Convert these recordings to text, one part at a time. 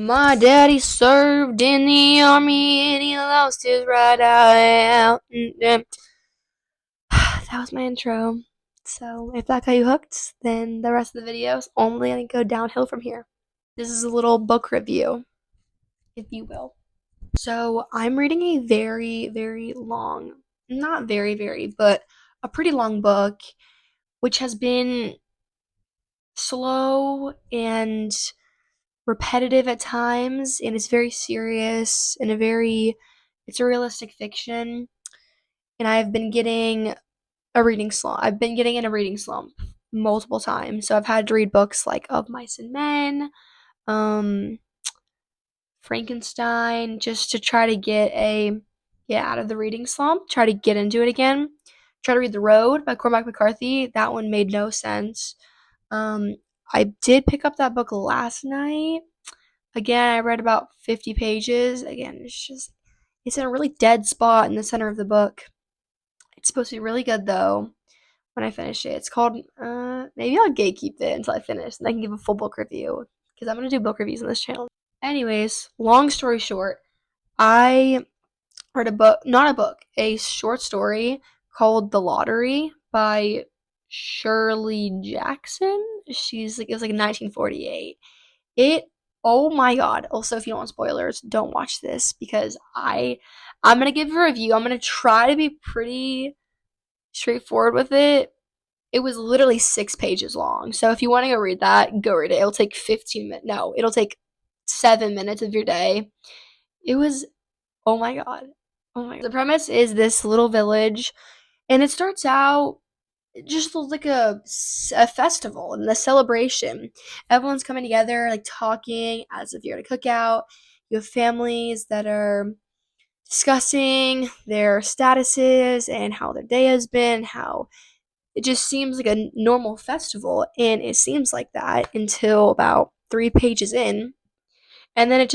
My daddy served in the army and he lost his right eye out. That was my intro. So if that got you hooked, then the rest of the video is only gonna go downhill from here. This is a little book review, if you will. So I'm reading a very, very long, not very, very, but a pretty long book, which has been slow and repetitive at times, and it's very serious and it's a realistic fiction. And I've been getting a reading slump. I've been getting in a reading slump multiple times. So I've had to read books like Of Mice and Men, um, Frankenstein, just to try to get out of the reading slump, try to get into it again. Try to read The Road by Cormac McCarthy. That one made no sense. I did pick up that book last night. Again, I read about 50 pages. Again, it's in a really dead spot in the center of the book. It's supposed to be really good though when I finish it. It's called, maybe I'll gatekeep it until I finish and I can give a full book review because I'm going to do book reviews on this channel. Anyways, long story short, I read a short story called The Lottery by Shirley Jackson. It was like 1948. Oh my god. Also, if you don't want spoilers, don't watch this because I'm gonna give a review. I'm gonna try to be pretty straightforward with it. It was literally 6 pages long. So if you want to go read that, go read it. It'll take 15 minutes. No, it'll take 7 minutes of your day. It was, oh my god. Oh my god. The premise is this little village, and it starts out just like a festival and the celebration. Everyone's coming together, like talking as if you're at a cookout. You have families that are discussing their statuses and how their day has been, how it just seems like a normal festival, and it seems like that until about 3 pages in. And then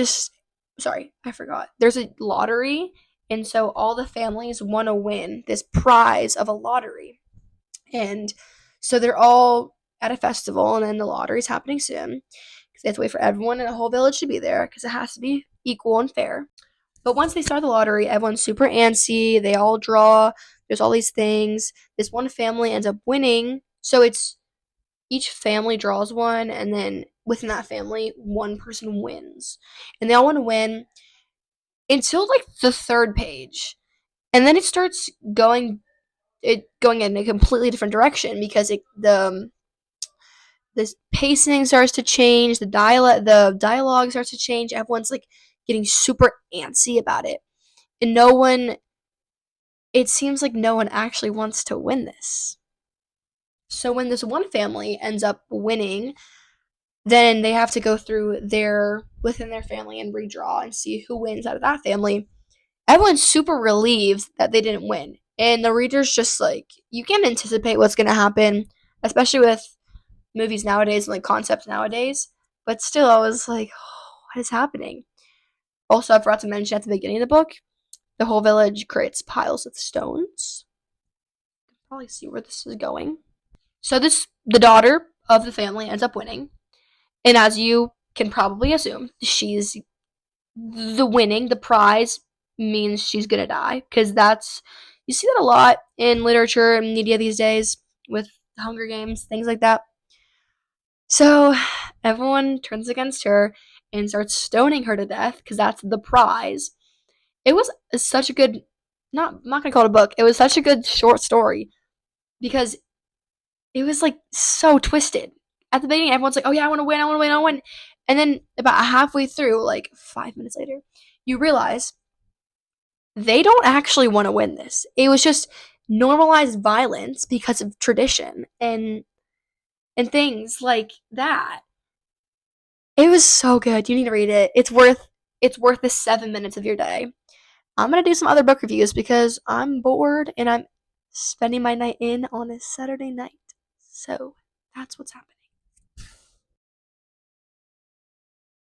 sorry, I forgot. There's a lottery, and so all the families want to win this prize of a lottery. And so they're all at a festival, and then the lottery's happening soon because they have to wait for everyone in the whole village to be there because it has to be equal and fair. But once they start the lottery, everyone's super antsy. They all draw. There's all these things. This one family ends up winning. So it's each family draws one, and then within that family, one person wins. And they all want to win until like the 3rd page. And then it starts going in a completely different direction because the pacing starts to change, the dialogue starts to change. Everyone's like getting super antsy about it, and it seems like no one actually wants to win this. So when this one family ends up winning, then they have to go through within their family and redraw and see who wins out of that family. Everyone's super relieved that they didn't win. And the reader's just like, you can't anticipate what's going to happen, especially with movies nowadays and like concepts nowadays. But still, I was like, oh, what is happening? Also, I forgot to mention at the beginning of the book, the whole village creates piles of stones. You can probably see where this is going. So the daughter of the family ends up winning. And as you can probably assume, she's the prize means she's gonna die, because you see that a lot in literature and media these days with Hunger Games, things like that. So everyone turns against her and starts stoning her to death because that's the prize. It was such a good, I'm not gonna call it a book. It was such a good short story because it was like so twisted. At the beginning, everyone's like, "Oh yeah, I want to win, I want to win, I want to win," and then about halfway through, like 5 minutes later, you realize they don't actually want to win this. It was just normalized violence because of tradition and things like that. It was so good. You need to read it. It's worth the 7 minutes of your day. I'm gonna do some other book reviews because I'm bored and I'm spending my night in on a Saturday night. So that's what's happening.